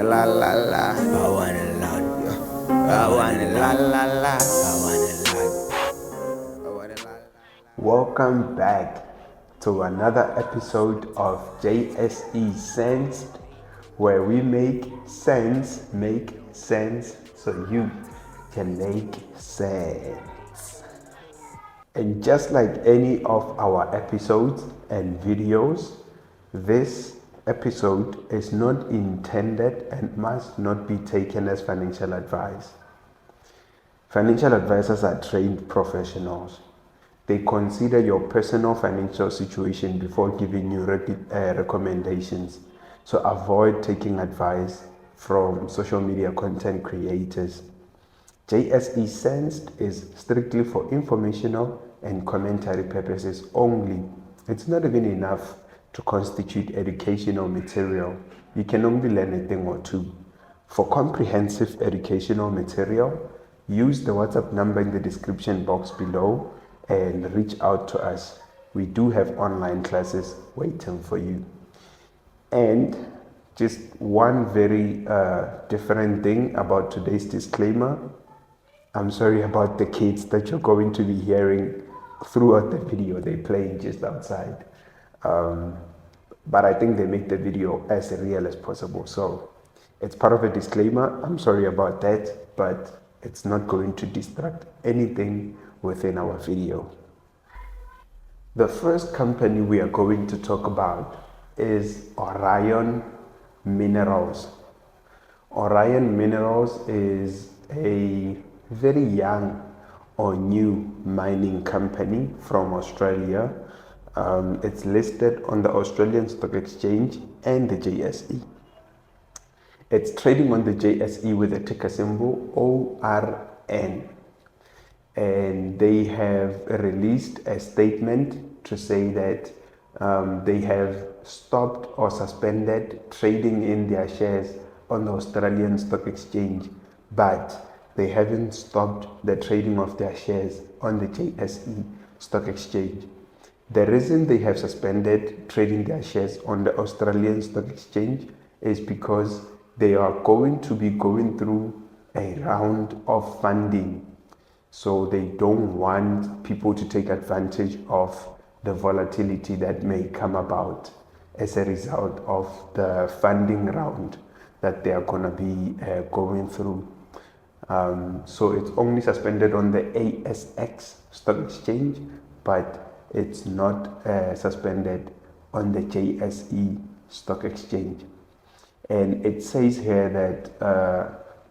wanna la la la. I wanna la. I wanna la la la. I wanna la. I wanna la. Welcome back to another episode of JSE Sens'd, where we make sense so you can make sense. And just like any of our episodes and videos, this episode is not intended and must not be taken as financial advice. Financial advisors are trained professionals. They consider your personal financial situation before giving you recommendations. So avoid taking advice from social media content creators. JSE Sens'd is strictly for informational and commentary purposes only. It's not even enough to constitute educational material. You can only learn a thing or two. For comprehensive educational material, use the WhatsApp number in the description box below and reach out to us. We do have online classes waiting for you. And just one very different thing about today's disclaimer. I'm sorry about the kids that you're going to be hearing throughout the video. They're playing just outside. But I think they make the video as real as possible. So it's part of a disclaimer. I'm sorry about that, but it's not going to distract anything within our video. The first company we are going to talk about is ORION Minerals. ORION Minerals is a very young or new mining company from Australia. It's listed on the Australian Stock Exchange and the JSE. It's trading on the JSE with the ticker symbol ORN. And they have released a statement to say that they have stopped or suspended trading in their shares on the Australian Stock Exchange, but they haven't stopped the trading of their shares on the JSE Stock Exchange. The reason they have suspended trading their shares on the Australian Stock Exchange is because they are going to be going through a round of funding. So they don't want people to take advantage of the volatility that may come about as a result of the funding round that they are going to be going through. So it's only suspended on the ASX Stock Exchange, but it's not suspended on the JSE Stock Exchange. And it says here that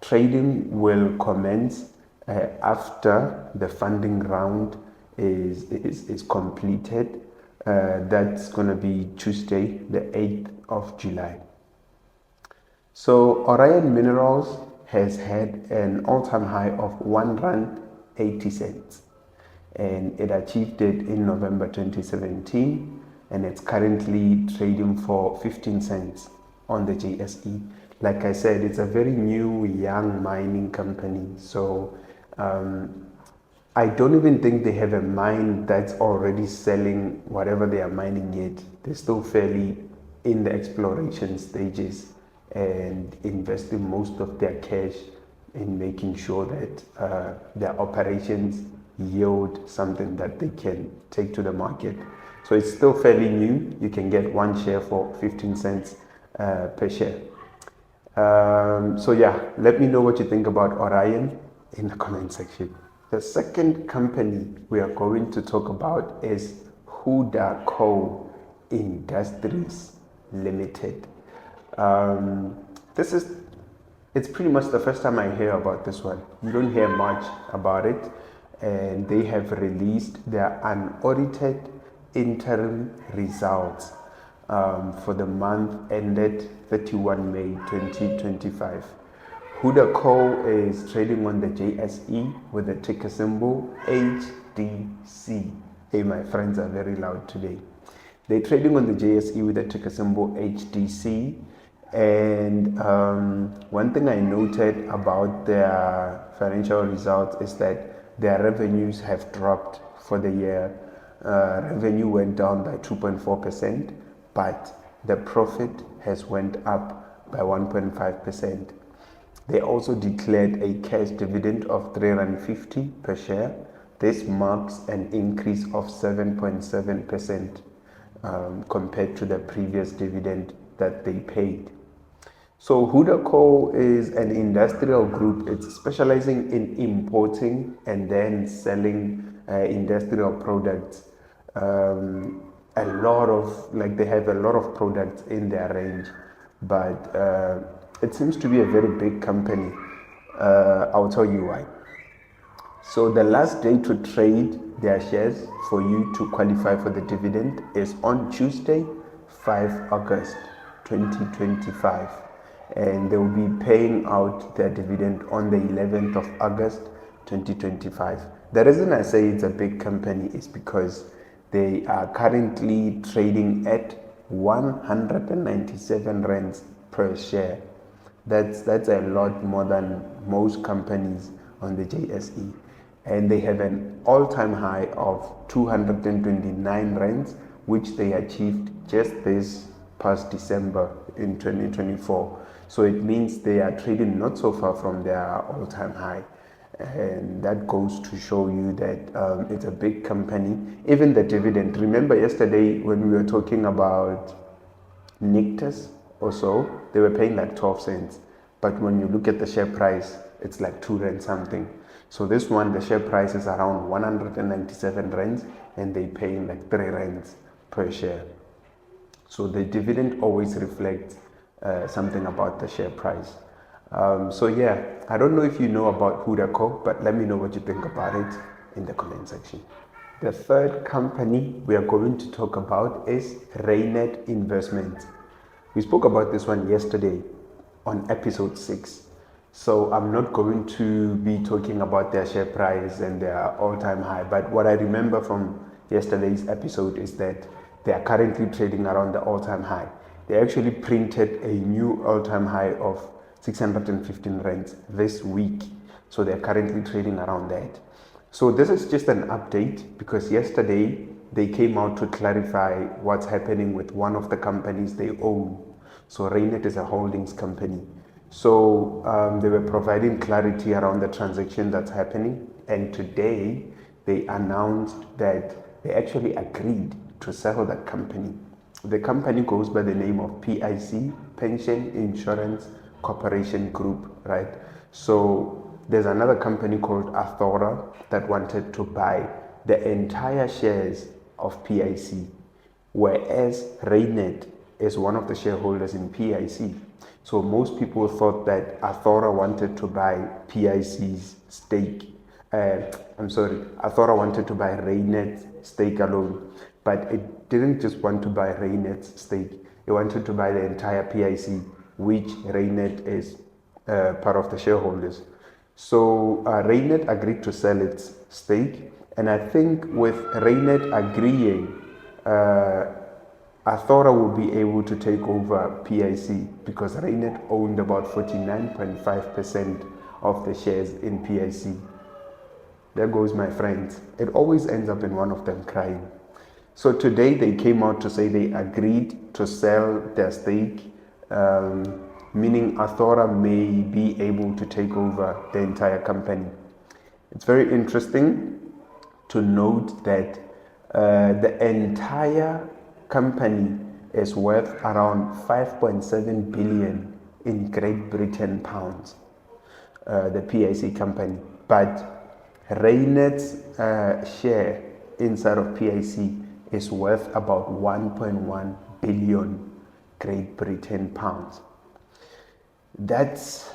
trading will commence after the funding round is completed. That's going to be Tuesday, the 8th of July. So ORION Minerals has had an all-time high of R1.80, and it achieved it in November 2017, and it's currently trading for 15 cents on the JSE. Like I said, it's a very new, young mining company. So I don't even think they have a mine that's already selling whatever they are mining yet. They're still fairly in the exploration stages and investing most of their cash in making sure that their operations yield something that they can take to the market. So it's still fairly new. You can get one share for 15 cents per share. So yeah, let me know what you think about ORION in the comment section. The second company we are going to talk about is HUDACO Industries Limited. It's pretty much the first time I hear about this one. You don't hear much about it, and they have released their unaudited interim results for the month ended 31 May 2025. HUDACO is trading on the JSE with the ticker symbol HDC. Hey, my friends are very loud today. They're trading on the JSE with the ticker symbol HDC. And one thing I noted about their financial results is that their revenues have dropped for the year. Revenue went down by 2.4%, but the profit has went up by 1.5%. They also declared a cash dividend of R3.50 per share. This marks an increase of 7.7% compared to the previous dividend that they paid. So HUDACO is an industrial group. It's specializing in importing and then selling industrial products. They have a lot of products in their range, but it seems to be a very big company. I'll tell you why. So the last day to trade their shares for you to qualify for the dividend is on Tuesday, 5 August 2025. And they will be paying out their dividend on the 11th of August 2025. The reason I say it's a big company is because they are currently trading at 197 rands per share. That's a lot more than most companies on the JSE. And they have an all-time high of 229 rands, which they achieved just this past December in 2024. So it means they are trading not so far from their all-time high. And that goes to show you that it's a big company. Even the dividend, remember yesterday when we were talking about Nictus or so, they were paying like 12 cents. But when you look at the share price, it's like 2 rand something. So this one, the share price is around 197 rands and they paying like 3 rands per share. So the dividend always reflects something about the share price. So yeah, I don't know if you know about HUDACO, but let me know what you think about it in the comment section. The third company we are going to talk about is REINET Investments. We spoke about this one yesterday on episode 6. So I'm not going to be talking about their share price and their all-time high, but what I remember from yesterday's episode is that they are currently trading around the all-time high. They actually printed a new all-time high of 615 rands this week. So they're currently trading around that. So this is just an update because yesterday they came out to clarify what's happening with one of the companies they own. So REINET is a holdings company. So they were providing clarity around the transaction that's happening. And today they announced that they actually agreed to sell that company. The company goes by the name of PIC, Pension Insurance Corporation Group, right? So there's another company called Athora that wanted to buy the entire shares of PIC, whereas REINET is one of the shareholders in PIC. So most people thought that Athora wanted to buy PIC's stake. Athora wanted to buy REINET's stake alone, but it didn't just want to buy REINET's stake. It wanted to buy the entire PIC, which REINET is part of the shareholders. So REINET agreed to sell its stake, and I think with REINET agreeing, Athora will be able to take over PIC because REINET owned about 49.5% of the shares in PIC. There goes my friends. It always ends up in one of them crying. So today they came out to say they agreed to sell their stake, meaning Athora may be able to take over the entire company. It's very interesting to note that the entire company is worth around 5.7 billion in Great Britain pounds, the PIC company. But REINET's share inside of PIC is worth about 1.1 billion Great Britain pounds. That's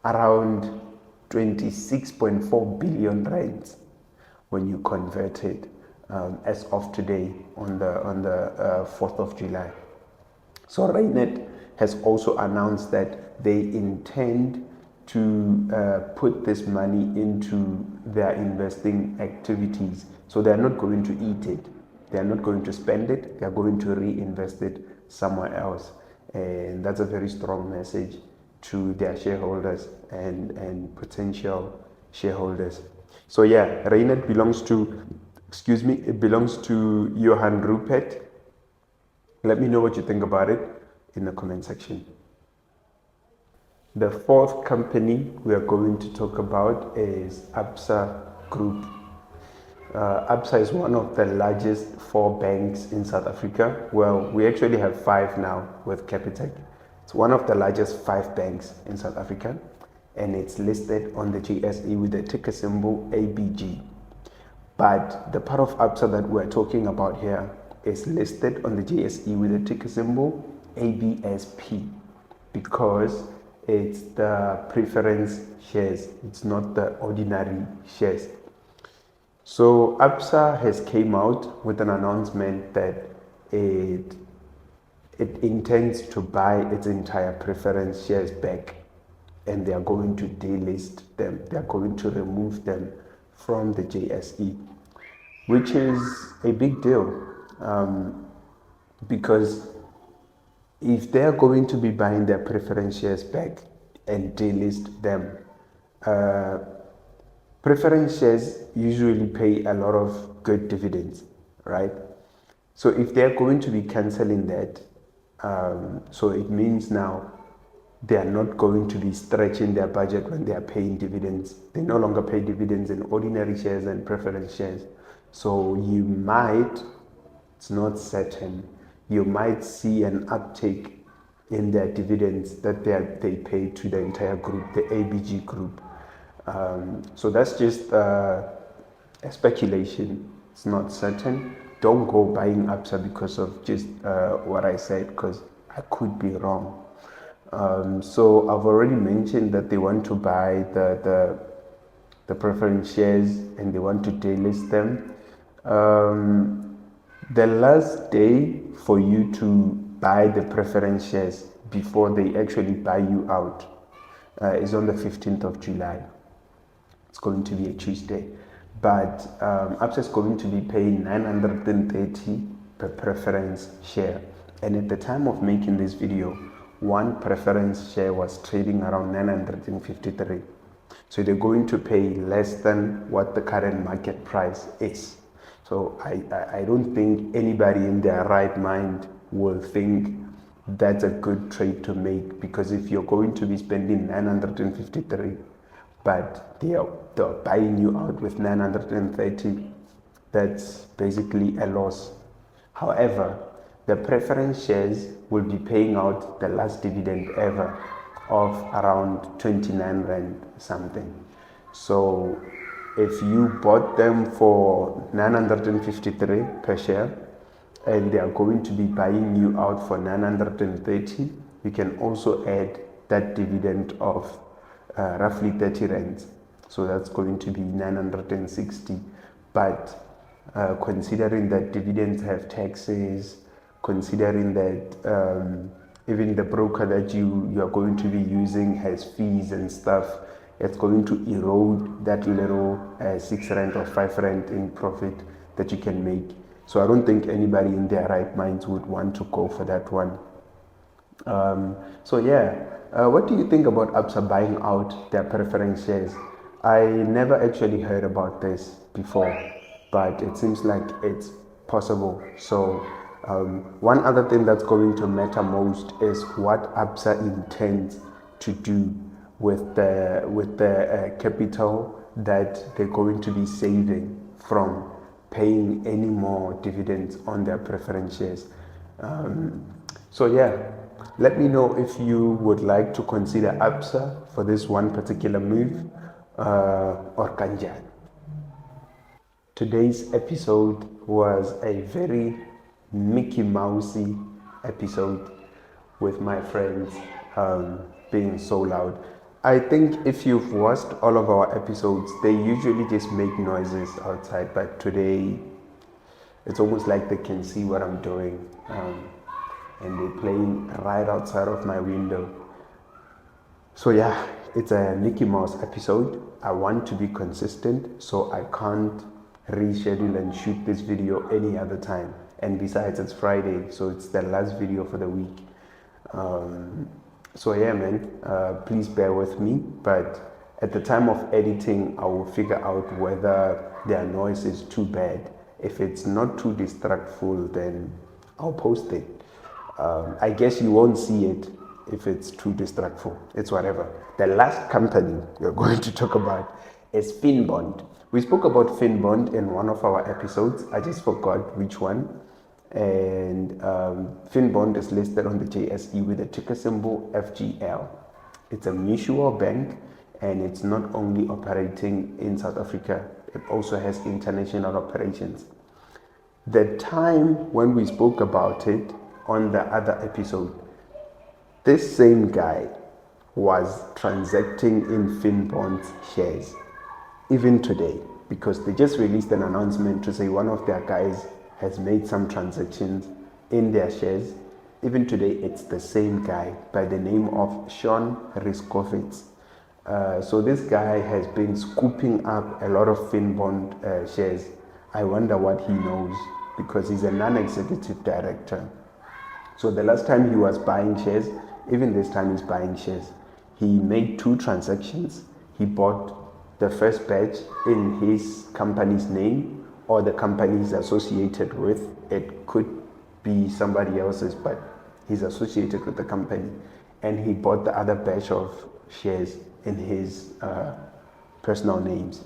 around 26.4 billion rands when you convert it as of today on the 4th of July. So REINET has also announced that they intend to put this money into their investing activities. So they are not going to eat it. They are not going to spend it. They are going to reinvest it somewhere else. And that's a very strong message to their shareholders and potential shareholders. So yeah, REINET belongs to, it belongs to Johan Rupert. Let me know what you think about it in the comment section. The fourth company we are going to talk about is ABSA Group. ABSA is one of the largest 4 banks in South Africa. Well, we actually have 5 now with Capitec. It's one of the largest 5 banks in South Africa, and it's listed on the JSE with the ticker symbol ABG. But the part of ABSA that we're talking about here is listed on the JSE with the ticker symbol ABSP, because it's the preference shares, it's not the ordinary shares. So ABSA has came out with an announcement that it intends to buy its entire preference shares back, and they are going to delist them. They are going to remove them from the JSE, which is a big deal, because if they are going to be buying their preference shares back and delist them, preference shares usually pay a lot of good dividends, right? So if they're going to be canceling that, so it means now they are not going to be stretching their budget when they are paying dividends. They no longer pay dividends in ordinary shares and preference shares. So you might, it's not certain, you might see an uptake in their dividends that they pay to the entire group, the ABG group. So that's just a speculation. It's not certain. Don't go buying ABSA because of just what I said, because I could be wrong. So I've already mentioned that they want to buy the preference shares and they want to delist them. The last day for you to buy the preference shares before they actually buy you out is on the 15th of July. It's going to be a Tuesday, but ABSA is going to be paying 930 per preference share. And at the time of making this video, one preference share was trading around 953. So they're going to pay less than what the current market price is. So I don't think anybody in their right mind will think that's a good trade to make, because if you're going to be spending 953, but they're buying you out with 930, that's basically a loss. However, the preference shares will be paying out the last dividend ever of around 29 Rand something. So if you bought them for 953 per share and they are going to be buying you out for 930, you can also add that dividend of roughly 30 Rands. So that's going to be 960. But considering that dividends have taxes, considering that even the broker that you are going to be using has fees and stuff, it's going to erode that little 6 Rand or 5 Rand in profit that you can make. So I don't think anybody in their right minds would want to go for that one. So yeah, what do you think about ABSA buying out their preference shares? I never actually heard about this before, but it seems like it's possible. So one other thing that's going to matter most is what ABSA intends to do with the capital that they're going to be saving from paying any more dividends on their preference shares. So yeah, let me know if you would like to consider ABSA for this one particular move or kanjani. Today's episode was a very Mickey Mousey episode with my friends being so loud. I think if you've watched all of our episodes, they usually just make noises outside, but today it's almost like they can see what I'm doing, and they're playing right outside of my window. So yeah, it's a Mickey Mouse episode. I want to be consistent, so I can't reschedule and shoot this video any other time. And besides, it's Friday, so it's the last video for the week. So yeah, man, please bear with me. But at the time of editing, I will figure out whether their noise is too bad. If it's not too distractful, then I'll post it. I guess you won't see it if it's too distractful. It's whatever. The last company we're going to talk about is Finbond. We spoke about Finbond in one of our episodes. I just forgot which one. And Finbond is listed on the JSE with the ticker symbol FGL. It's a mutual bank, and it's not only operating in South Africa, it also has international operations. The time when we spoke about it on the other episode, this same guy was transacting in Finbond's shares, even today, because they just released an announcement to say one of their guys has made some transactions in their shares. Even today, it's the same guy by the name of Sean Riskovitz. So this guy has been scooping up a lot of Finbond shares. I wonder what he knows, because he's a non-executive director. So the last time he was buying shares, even this time he's buying shares. He made 2 transactions. He bought the first batch in his company's name, or the company he's associated with. It could be somebody else's, but he's associated with the company. And he bought the other batch of shares in his personal names.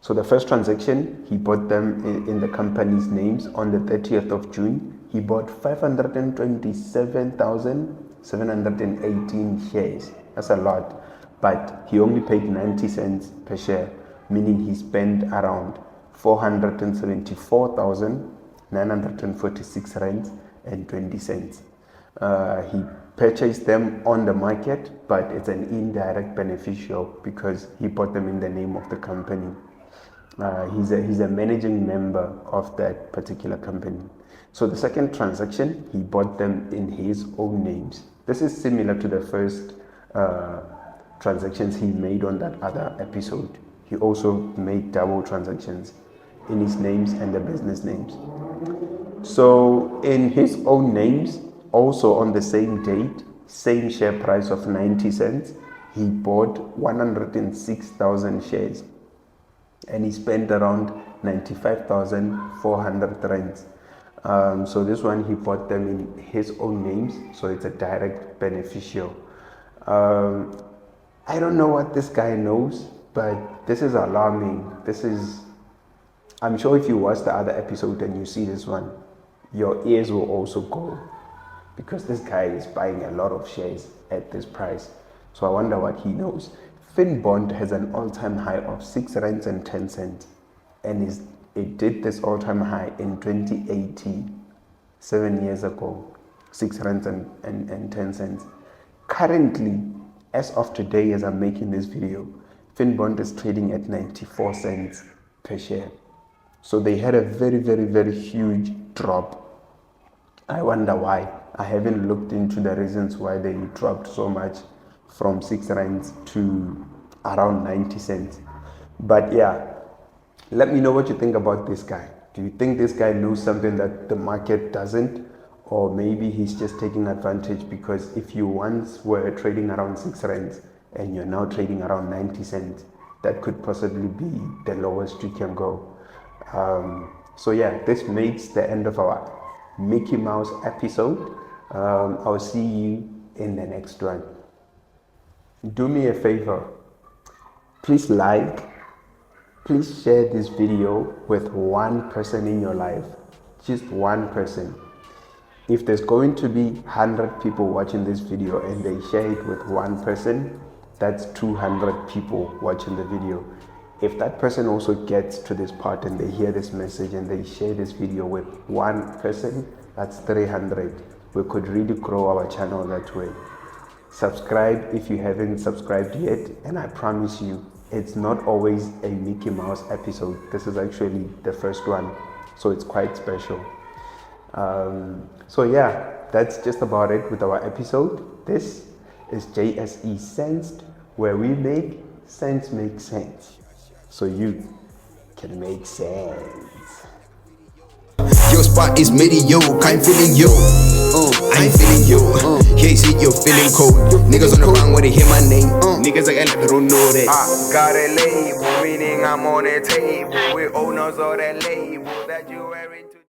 So the first transaction, he bought them in the company's names on the 30th of June. He bought 527,718 shares. That's a lot, but he only paid 90 cents per share, meaning he spent around 474,946 rands and 20 cents. He purchased them on the market, but it's an indirect beneficial because he bought them in the name of the company. He's a managing member of that particular company. So the second transaction, he bought them in his own names. This is similar to the first transactions he made on that other episode. He also made double transactions in his names and the business names. So in his own names, also on the same date, same share price of 90 cents, he bought 106,000 shares, and he spent around 95,400 rands. So this one, he bought them in his own names, so it's a direct beneficial. I don't know what this guy knows, but this is alarming. I'm sure if you watch the other episode and you see this one, your ears will also go, because this guy is buying a lot of shares at this price. So I wonder what he knows. Finbond has an all-time high of 6 rands and 10 cents, and it did this all-time high in 2018, 7 years ago, 6 rands and 10 cents. Currently, as of today, as I'm making this video, Finbond is trading at 94 cents per share. So they had a very, very, very huge drop. I wonder why. I haven't looked into the reasons why they dropped so much from 6 rands to around 90 cents. But yeah, let me know what you think about this guy. Do you think this guy knows something that the market doesn't? Or maybe he's just taking advantage, because if you once were trading around 6 rands and you're now trading around 90 cents, that could possibly be the lowest you can go. So yeah, this makes the end of our Mickey Mouse episode. I'll see you in the next one. Do me a favor, please please share this video with one person in your life, just one person. If there's going to be 100 people watching this video and they share it with one person, that's 200 people watching the video. If that person also gets to this part and they hear this message and they share this video with one person, that's 300. We could really grow our channel that way. Subscribe if you haven't subscribed yet, and I promise you, it's not always a Mickey Mouse episode. This is actually the first one, so it's quite special. So yeah, that's just about it with our episode. This is JSE Sens'd, where we make sense make sense, so you can make sense. Your spot is mediocre, I'm feeling you. I'm feeling you. Can't see you feeling cold. Niggas on the ground when they hear my name. Niggas like I don't know that. I got a label, meaning I'm on a table with owners of that label that you wearing.